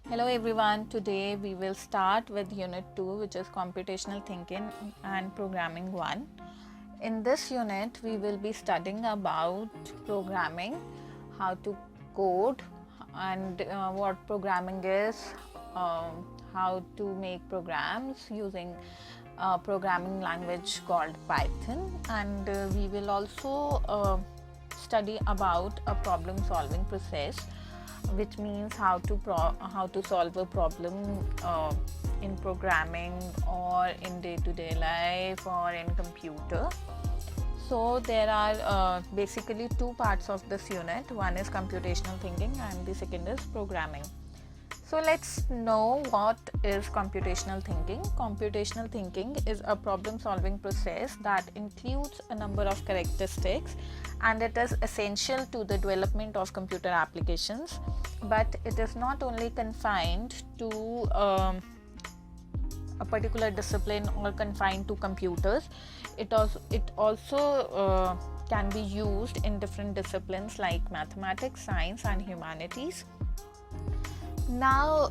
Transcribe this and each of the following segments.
Hello everyone, today we will start with Unit 2, which is Computational Thinking and Programming 1. In this unit, we will be studying about programming, how to code and what programming is, how to make programs using a programming language called Python, and we will also study about a problem solving process, which means how to solve a problem in programming or in day-to-day life or in computer. So there are basically two parts of this unit. One is computational thinking and the second is programming. So let's know what is computational thinking. Computational thinking is a problem-solving process that includes a number of characteristics, and it is essential to the development of computer applications. But it is not only confined to a particular discipline or confined to computers. It also can be used in different disciplines like mathematics, science, and humanities. Now,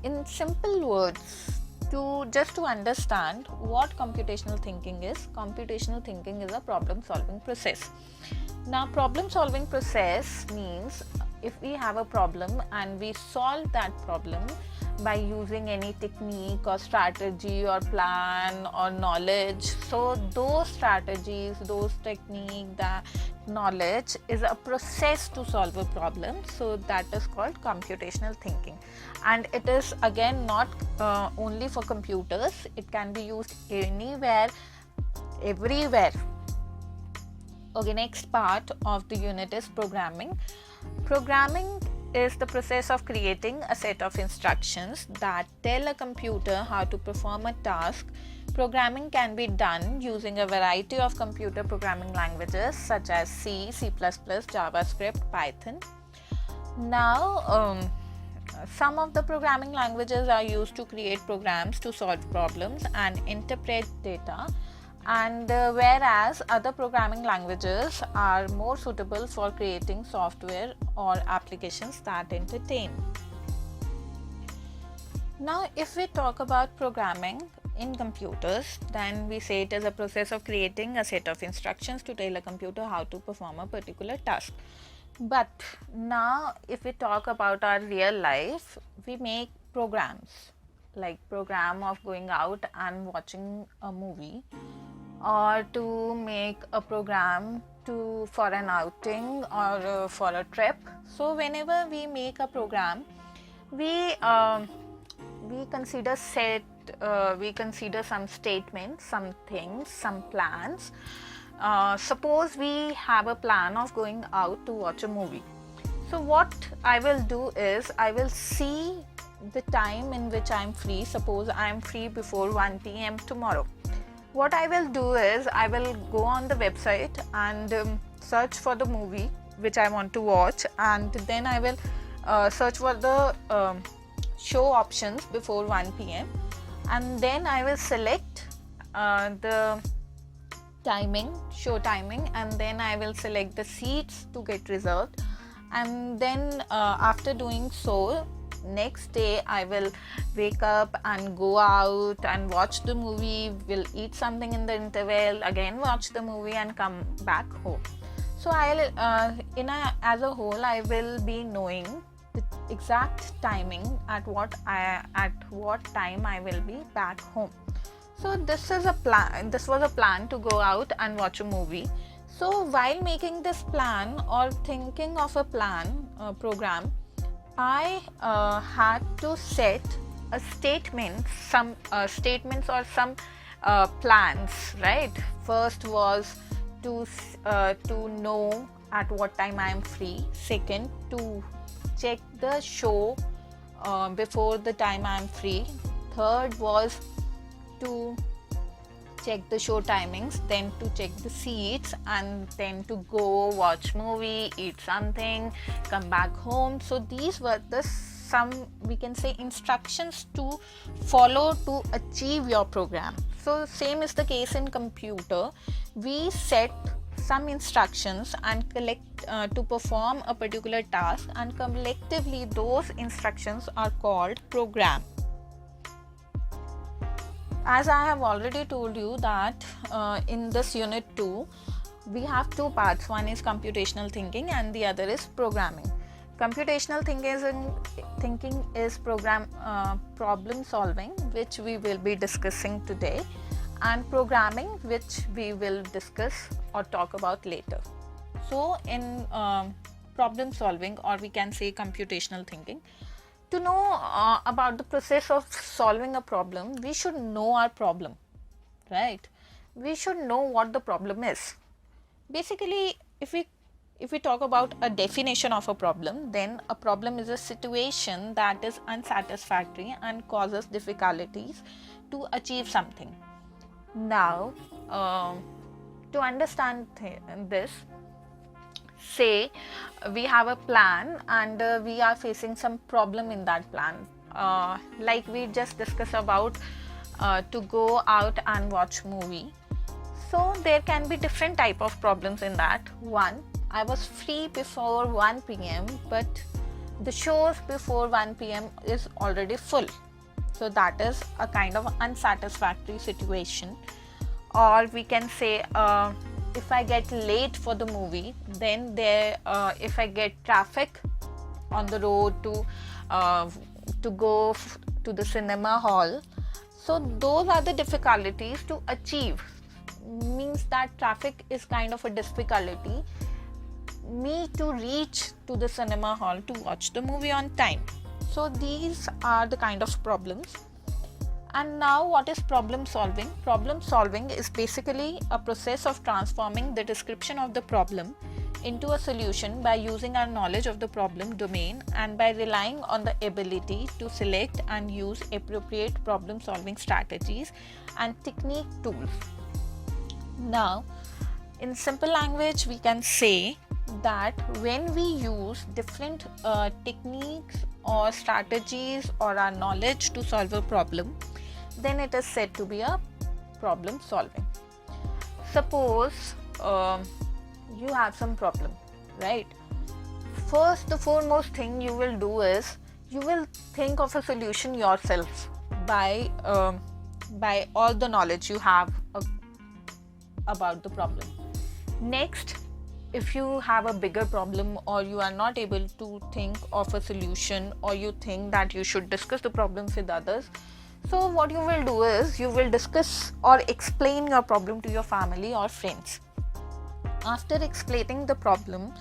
in simple words, to understand what computational thinking is a problem solving process. Now, problem solving process means if we have a problem and we solve that problem by using any technique or strategy or plan or knowledge. So those strategies, those technique, that knowledge is a process to solve a problem. So that is called computational thinking, and it is again not only for computers. It can be used anywhere, everywhere. Okay, next part of the unit is programming. Programming is the process of creating a set of instructions that tell a computer how to perform a task. Programming can be done using a variety of computer programming languages such as C, C++, JavaScript, Python. Now, some of the programming languages are used to create programs to solve problems and interpret data, and whereas other programming languages are more suitable for creating software or applications that entertain. Now, if we talk about programming in computers, then we say it is a process of creating a set of instructions to tell a computer how to perform a particular task. But now, if we talk about our real life, we make programs, like program of going out and watching a movie, or to make a program for an outing or for a trip. So whenever we make a program, we consider some statements, some things, some plans. Suppose we have a plan of going out to watch a movie. So what I will do is I will see the time in which I am free. Suppose I am free before 1 p.m. tomorrow. What I will do is I will go on the website and search for the movie which I want to watch, and then I will search for the show options before 1 p.m. and then I will select the show timing, and then I will select the seats to get reserved, and then after doing so, next day I will wake up and go out and watch the movie, will eat something in the interval, again watch the movie and come back home. So as a whole I will be knowing the exact timing at what time I will be back home. So this was a plan to go out and watch a movie. So while making this plan or thinking of a program, I had to set a statement, some statements or some plans, right? First was to know at what time I am free. Second, to check the show before the time I am free. Third was to check the show timings, then to check the seats, and then to go watch movie, eat something, come back home. So these were some, we can say, instructions to follow to achieve your program. So same is the case in computer. We set some instructions and to perform a particular task, and collectively those instructions are called program. As I have already told you that in this unit 2 we have two parts. One is computational thinking and the other is programming. Computational thinking is problem solving, which we will be discussing today, and programming, which we will discuss or talk about later. So in problem solving, or we can say computational thinking, to know about the process of solving a problem, we should know our problem, right? We should know what the problem is. Basically, if we talk about a definition of a problem, then a problem is a situation that is unsatisfactory and causes difficulties to achieve something. Now, to understand this, say we have a plan and we are facing some problem in that plan, like we just discussed about to go out and watch movie. So there can be different type of problems in that. One, I was free before 1 p.m. but the shows before 1 p.m. is already full. So that is a kind of unsatisfactory situation. Or we can say if I get late for the movie, then if I get traffic on the road to go to the cinema hall, so those are the difficulties to achieve. Means that traffic is kind of a difficulty me to reach to the cinema hall to watch the movie on time. So these are the kind of problems. And now, what is problem solving? Problem solving is basically a process of transforming the description of the problem into a solution by using our knowledge of the problem domain and by relying on the ability to select and use appropriate problem solving strategies and technique tools. Now, in simple language, we can say that when we use different techniques or strategies or our knowledge to solve a problem, then it is said to be a problem solving. Suppose you have some problem, right? First, the foremost thing you will do is you will think of a solution yourself by all the knowledge you have about the problem. Next, if you have a bigger problem or you are not able to think of a solution, or you think that you should discuss the problems with others, so what you will do is you will discuss or explain your problem to your family or friends. After explaining the problem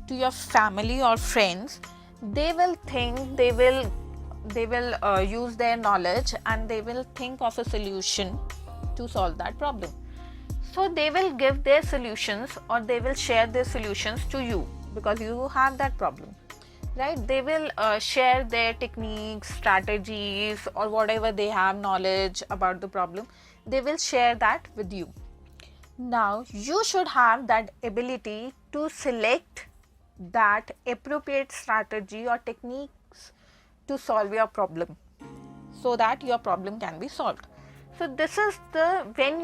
to your family or friends, they will use their knowledge and they will think of a solution to solve that problem. So they will give their solutions or they will share their solutions to you because you have that problem, right? They will share their techniques, strategies, or whatever they have knowledge about the problem. They will share that with you. Now you should have that ability to select that appropriate strategy or techniques to solve your problem so that your problem can be solved. So this is when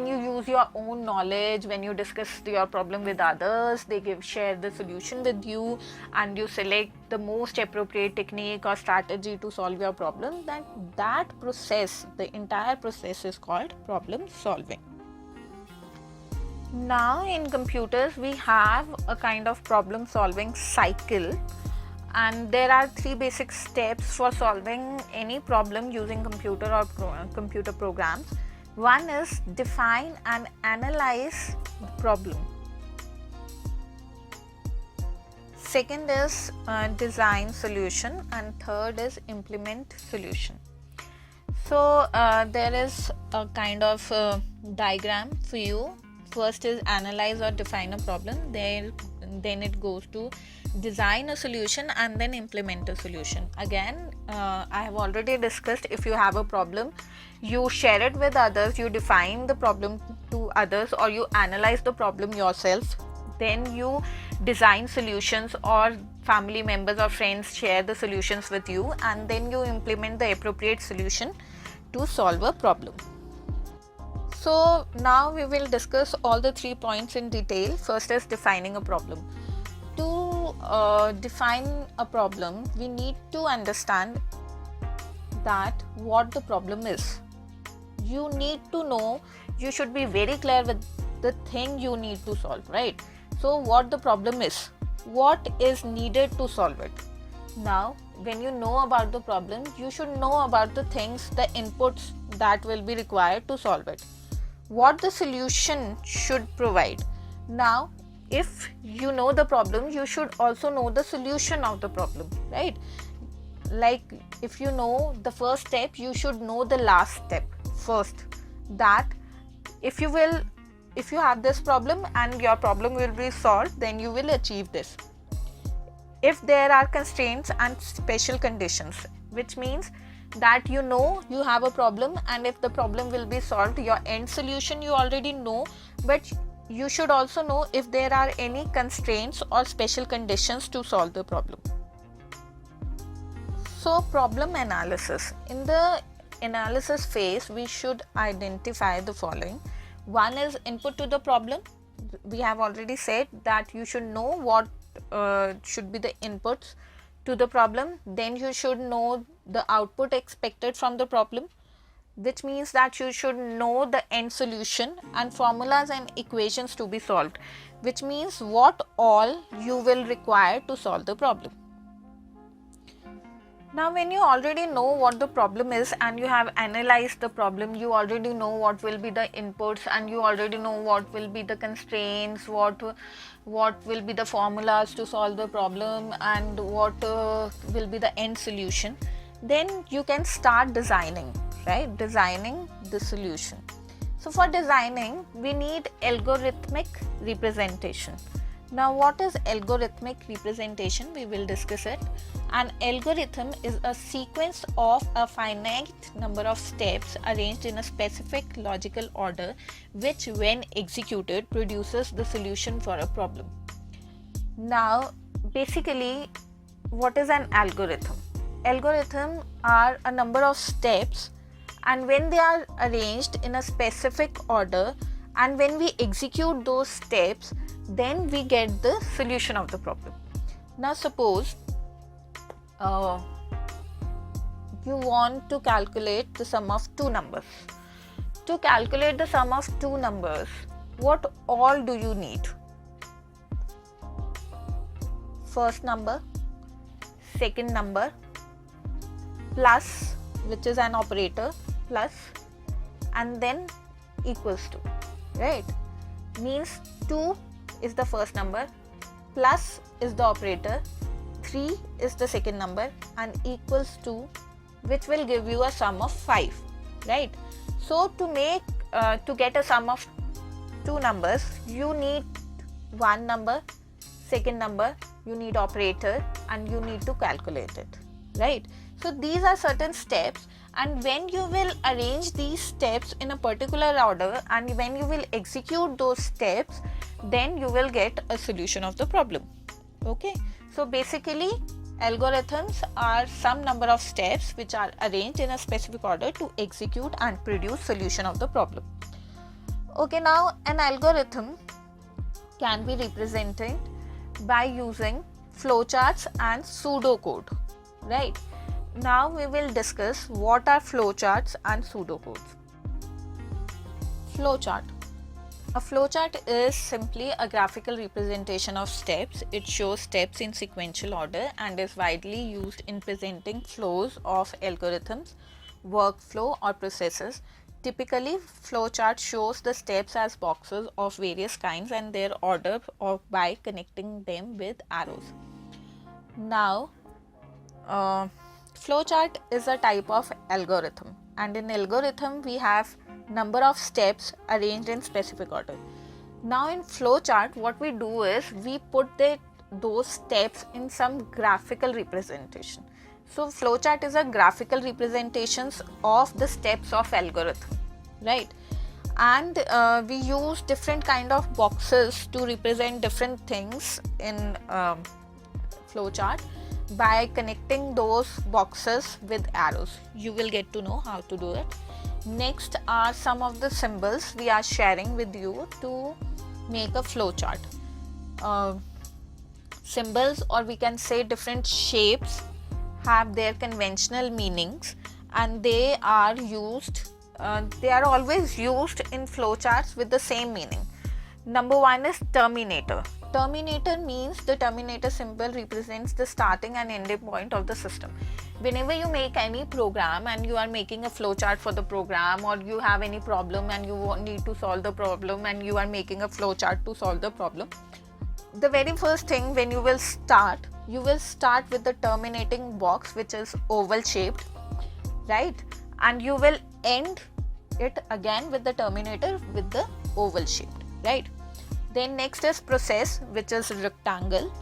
you use your own knowledge, when you discuss your problem with others, they share the solution with you and you select the most appropriate technique or strategy to solve your problem, then that process, the entire process is called problem solving. Now in computers we have a kind of problem solving cycle, and there are 3 basic steps for solving any problem using computer or computer programs. One is define and analyze the problem. Second is design solution, and third is implement solution. So there is a kind of diagram for you. First is analyze or define a problem, then it goes to design a solution and then implement a solution. Again, I have already discussed, if you have a problem, you share it with others, you define the problem to others, or you analyze the problem yourself, then you design solutions, or family members or friends share the solutions with you, and then you implement the appropriate solution to solve a problem. So now we will discuss all the 3 points in detail. First is defining a problem. To define a problem, we need to understand that what the problem is. You need to know, you should be very clear with the thing you need to solve, right? So what the problem is, what is needed to solve it. Now when you know about the problem, you should know about the things, the inputs that will be required to solve it, what the solution should provide. Now if you know the problem, you should also know the solution of the problem, right? Like if you know the first step, you should know the last step first, that if you have this problem and your problem will be solved, then you will achieve this. If there are constraints and special conditions, which means that you know you have a problem, and if the problem will be solved, your end solution you already know, but you should also know if there are any constraints or special conditions to solve the problem. So problem analysis. In the analysis phase, we should identify the following. One is input to the problem. We have already said that you should know what should be the inputs to the problem. Then you should know the output expected from the problem, which means that you should know the end solution and formulas and equations to be solved, which means what all you will require to solve the problem. Now when you already know what the problem is and you have analyzed the problem, you already know what will be the inputs and you already know what will be the constraints, what will be the formulas to solve the problem, and what will be the end solution. Then you can start designing, right? Designing the solution. So for designing, we need algorithmic representation. Now what is algorithmic representation? We will discuss it. An algorithm is a sequence of a finite number of steps arranged in a specific logical order, which when executed produces the solution for a problem. Now basically, what is an algorithm? Algorithms are a number of steps, and when they are arranged in a specific order and when we execute those steps, then we get the solution of the problem. Now suppose you want to calculate the sum of two numbers. To calculate the sum of two numbers, what all do you need? First number, second number, plus, which is an operator, plus, and then equals to, right? Means 2 is the first number, plus is the operator, 3 is the second number, and equals to, which will give you a sum of 5, right? So to get a sum of two numbers, you need one number, second number, you need operator, and you need to calculate it, right? So these are certain steps, and when you will arrange these steps in a particular order and when you will execute those steps, then you will get a solution of the problem. Okay, so basically algorithms are some number of steps which are arranged in a specific order to execute and produce solution of the problem. Okay, now an algorithm can be represented by using flowcharts and pseudocode, right? Now we will discuss what are flowcharts and pseudocodes. Flowchart. A flowchart is simply a graphical representation of steps. It shows steps in sequential order and is widely used in presenting flows of algorithms, workflow or processes. Typically, flowchart shows the steps as boxes of various kinds and their order by connecting them with arrows. Now, flowchart is a type of algorithm, and in algorithm we have number of steps arranged in specific order. Now in flowchart, what we do is we put those steps in some graphical representation. So flowchart is a graphical representations of the steps of algorithm, right? And we use different kind of boxes to represent different things in flowchart. By connecting those boxes with arrows, you will get to know how to do it. Next are some of the symbols we are sharing with you to make a flow chart. Symbols, or we can say different shapes, have their conventional meanings, and they are always used in flowcharts with the same meaning. Number one is terminator. Terminator means the terminator symbol represents the starting and ending point of the system. Whenever you make any program and you are making a flowchart for the program, or you have any problem and you need to solve the problem and you are making a flowchart to solve the problem, the very first thing when you will start with the terminating box, which is oval shaped, right? And you will end it again with the terminator with the oval shaped, right? Then next is process, which is rectangle.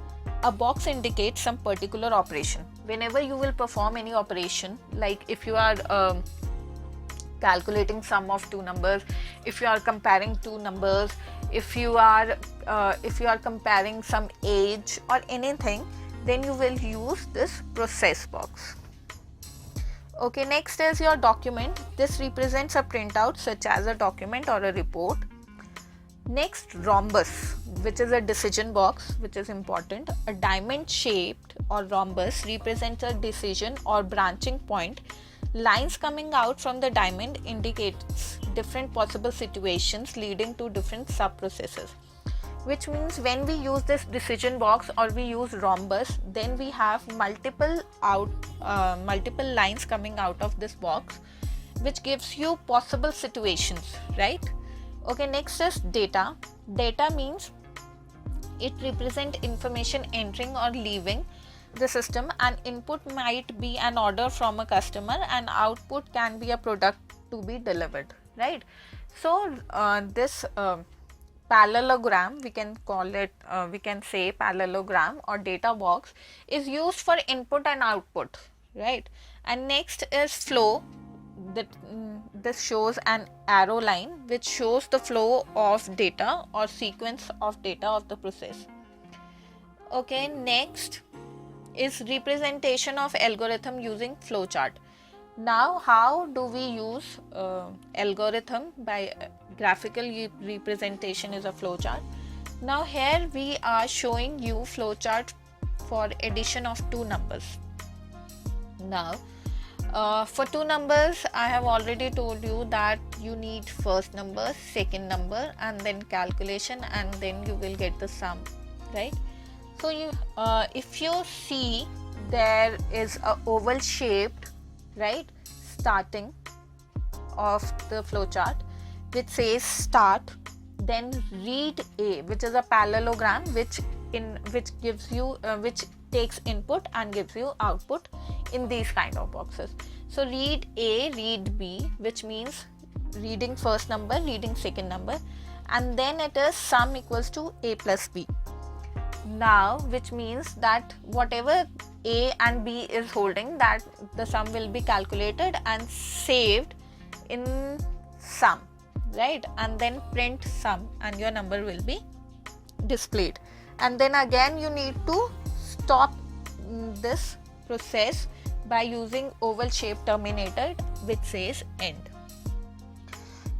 A box indicates some particular operation. Whenever you will perform any operation, like if you are calculating sum of two numbers, if you are comparing two numbers, if you are comparing some age or anything, then you will use this process box. Okay, next is your document. This represents a printout such as a document or a report. Next, rhombus, which is a decision box, which is important. A diamond shaped or rhombus represents a decision or branching point. Lines coming out from the diamond indicates different possible situations leading to different sub-processes, which means when we use this decision box or we use rhombus, then we have multiple lines coming out of this box, which gives you possible situations, right? Okay, next is data. Data means it represents information entering or leaving the system. An input might be an order from a customer, and output can be a product to be delivered, right? So this parallelogram, we can call it, we can say parallelogram or data box, is used for input and output, right? And next is flow. This shows an arrow line which shows the flow of data or sequence of data of the process. Okay, next is representation of algorithm using flowchart. Now, how do we use algorithm? By graphical representation is a flowchart. Now here we are showing you flowchart for addition of two numbers. Now for two numbers, I have already told you that you need first number, second number, and then calculation, and then you will get the sum, right? So you if you see, there is a oval shaped, right, starting of the flowchart, which says start, then read A, which is a parallelogram which gives you which takes input and gives you output in these kind of boxes. So read A, read B, which means reading first number, reading second number, and then it is sum equals to A plus B. Now, which means that whatever A and B is holding, that the sum will be calculated and saved in sum, right? And then print sum, and your number will be displayed. And then again you need to stop this process by using oval shaped terminator which says end.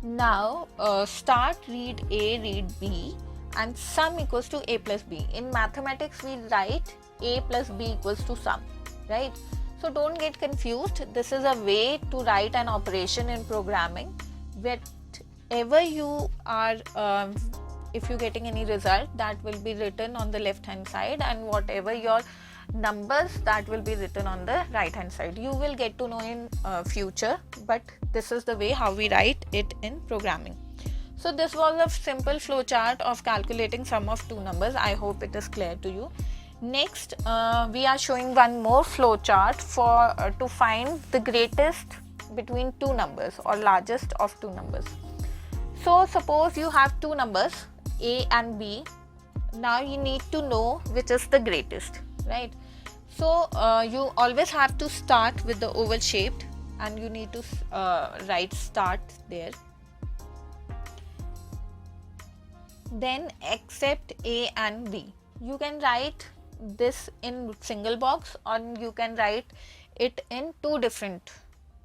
Now start, read A, read B, and sum equals to A plus B. In mathematics we write A plus B equals to sum, right? So don't get confused. This is a way to write an operation in programming. Wherever you are, if you're getting any result, that will be written on the left hand side, and whatever your numbers, that will be written on the right hand side. You will get to know in future, but this is the way how we write it in programming. So this was a simple flowchart of calculating sum of two numbers. I hope it is clear to you. Next, we are showing one more flowchart for to find the greatest between two numbers or largest of two numbers. So suppose you have two numbers A and B. Now you need to know which is the greatest, right? So you always have to start with the oval shaped, and you need to write start there. Then accept A and B. You can write this in single box, or you can write it in two different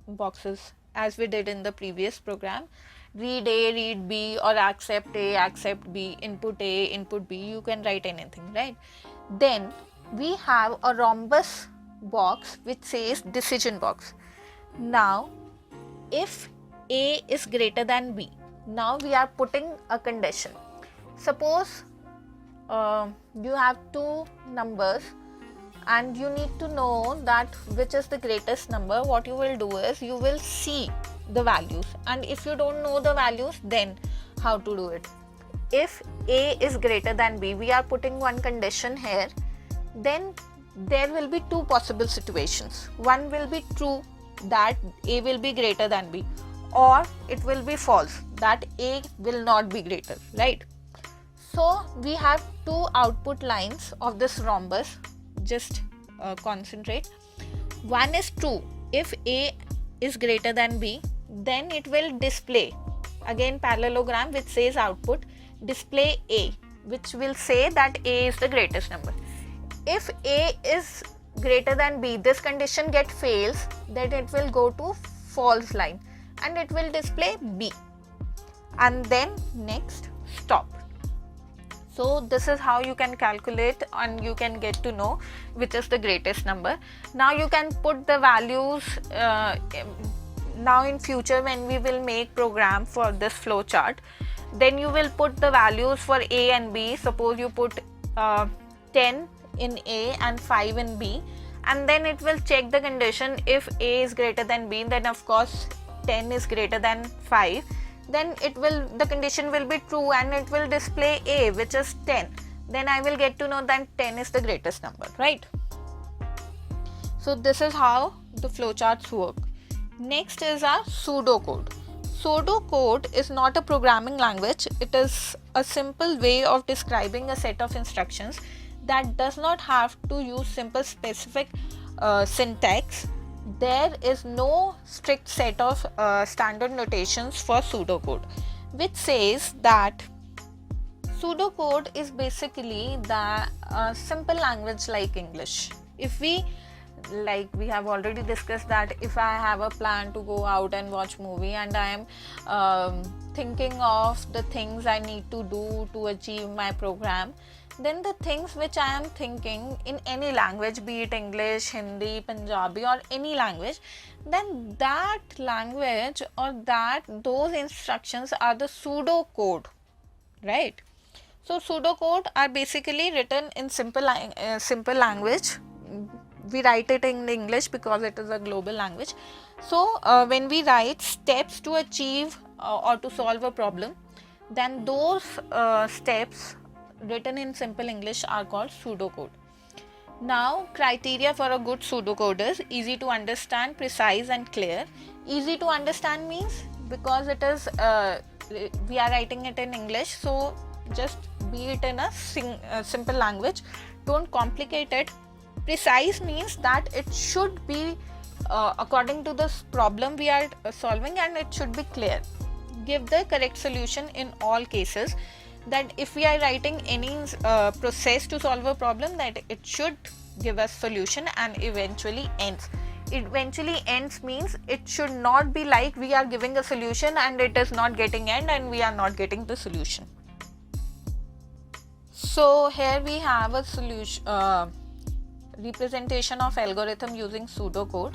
boxes, as we did in the previous program. Read A, read B, or accept A, accept B, input A, input B. You can write anything, right? Then we have a rhombus box which says decision box. Now if A is greater than B, now we are putting a condition. Suppose you have two numbers and you need to know that which is the greatest number. What you will do is you will see the values, and if you don't know the values, then how to do it. If A is greater than B, we are putting one condition here, then there will be two possible situations. One will be true, that A will be greater than B, or it will be false, that A will not be greater, right? So we have two output lines of this rhombus. Just concentrate. One is true. If A is greater than B, then it will display again parallelogram which says output, display A, which will say that A is the greatest number. If A is greater than B, this condition fails, then it will go to false line and it will display B, and then next stop. So this is how you can calculate and you can get to know which is the greatest number. Now you can put the values. Now in future when we will make program for this flow chart, then you will put the values for A and B. Suppose you put 10 in A and 5 in B, and then it will check the condition. If A is greater than B, then of course 10 is greater than 5. Then the condition will be true and it will display A, which is 10. Then I will get to know that 10 is the greatest number, right? So this is how the flowcharts work. Next is our pseudocode. Pseudocode is not a programming language. It is a simple way of describing a set of instructions that does not have to use simple specific syntax. There is no strict set of standard notations for pseudocode, which says that pseudocode is basically the simple language like English. If we have already discussed that if I have a plan to go out and watch movie and I am thinking of the things I need to do to achieve my program, then the things which I am thinking in any language, be it English, Hindi, Punjabi or any language, then that language or those instructions are the pseudocode, right? So pseudocode are basically written in simple language. We write it in English because it is a global language. So when we write steps to achieve or to solve a problem, then those steps written in simple English are called pseudocode. Now, criteria for a good pseudocode is easy to understand, precise and clear. Easy to understand means because it is we are writing it in English, so just be it in a simple language, don't complicate it. Precise means that it should be according to this problem we are solving, and it should be clear. Give the correct solution in all cases. That if we are writing any process to solve a problem, that it should give us solution and eventually ends. Eventually ends means it should not be like we are giving a solution and it is not getting end and we are not getting the solution. So here we have a solution representation of algorithm using pseudocode.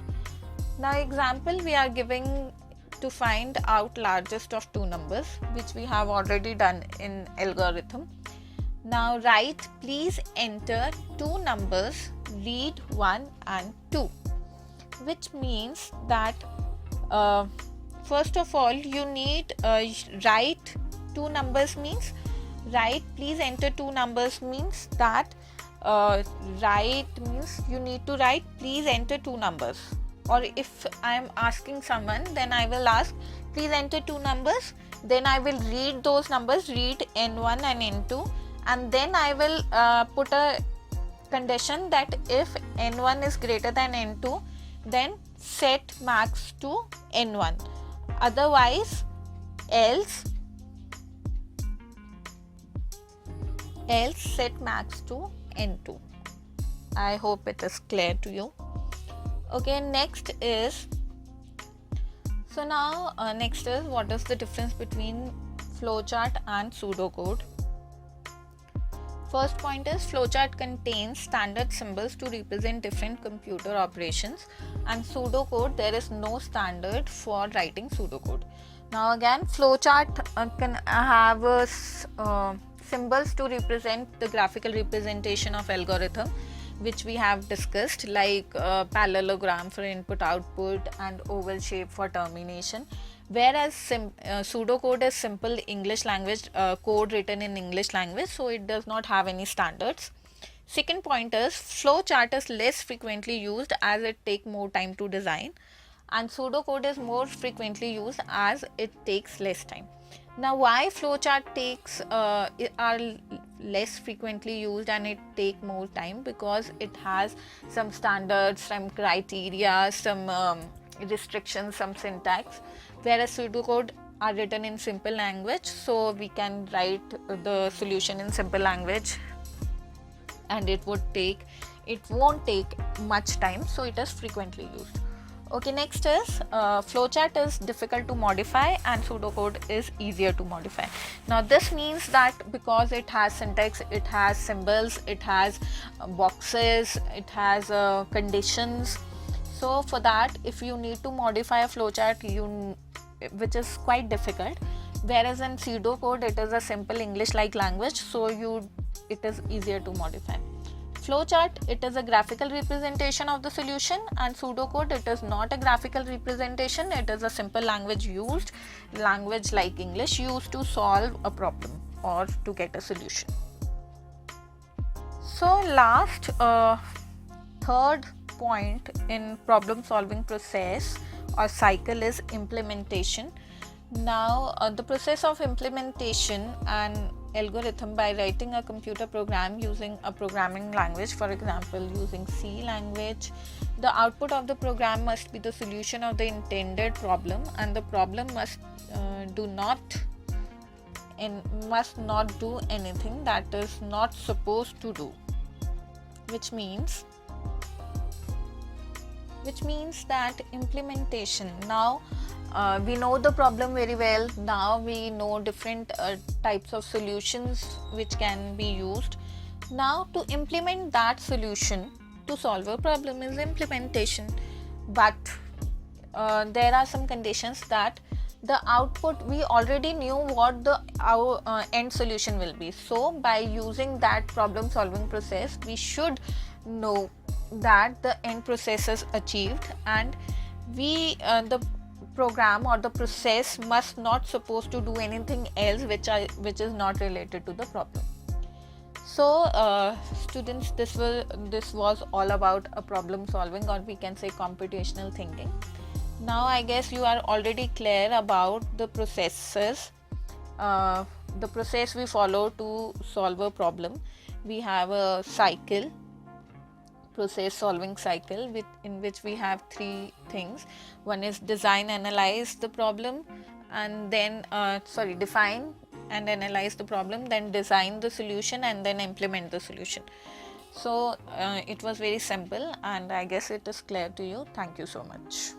Now example we are giving to find out largest of two numbers, which we have already done in algorithm. Now write, please enter two numbers, read 1 and 2, which means that first of all you need write two numbers means write please enter two numbers means that write means you need to write please enter two numbers. Or if I am asking someone, then I will ask please enter two numbers, then I will read those numbers, read n1 and n2, and then I will put a condition that if n1 is greater than n2, then set max to n1, otherwise else set max to n2. I hope it is clear to you. Okay, next is So now next is, what is the difference between flowchart and pseudocode? First point is, flowchart contains standard symbols to represent different computer operations, and pseudocode, there is no standard for writing pseudocode. Now again, flowchart can have symbols to represent the graphical representation of algorithm, which we have discussed, like parallelogram for input output and oval shape for termination, whereas pseudocode is simple English language code written in English language, so it does not have any standards. Second point is, flowchart is less frequently used as it take more time to design, and pseudocode is more frequently used as it takes less time. Now why flowchart are less frequently used and it take more time? Because it has some standards, some criteria, some restrictions, some syntax, whereas pseudocode are written in simple language, so we can write the solution in simple language and it won't take much time, so it is frequently used. Okay, next is flowchart is difficult to modify and pseudocode is easier to modify. Now this means that because it has syntax, it has symbols, it has boxes, it has conditions. So for that, if you need to modify a flowchart, which is quite difficult, whereas in pseudocode it is a simple English like language, so it is easier to modify. Flowchart, it is a graphical representation of the solution, and pseudocode, it is not a graphical representation, it is a simple language like English used to solve a problem or to get a solution. So last, third point in problem solving process or cycle is implementation. Now the process of implementation and algorithm by writing a computer program using a programming language, for example using C language. The output of the program must be the solution of the intended problem, and the problem must not do anything that is not supposed to do, which means that implementation. Now we know the problem very well. Now we know different types of solutions which can be used. Now to implement that solution to solve a problem is implementation. But there are some conditions that the output, we already knew what our end solution will be. So by using that problem solving process, we should know that the end process is achieved, and the program or the process must not supposed to do anything else which is not related to the problem. So students, this was all about a problem solving, or we can say computational thinking. Now I guess you are already clear about the processes, the process we follow to solve a problem. We have a cycle, process solving cycle, in which we have three things. One is design, analyze the problem, and then define and analyze the problem, then design the solution, and then implement the solution. So it was very simple, and I guess it is clear to you. Thank you so much.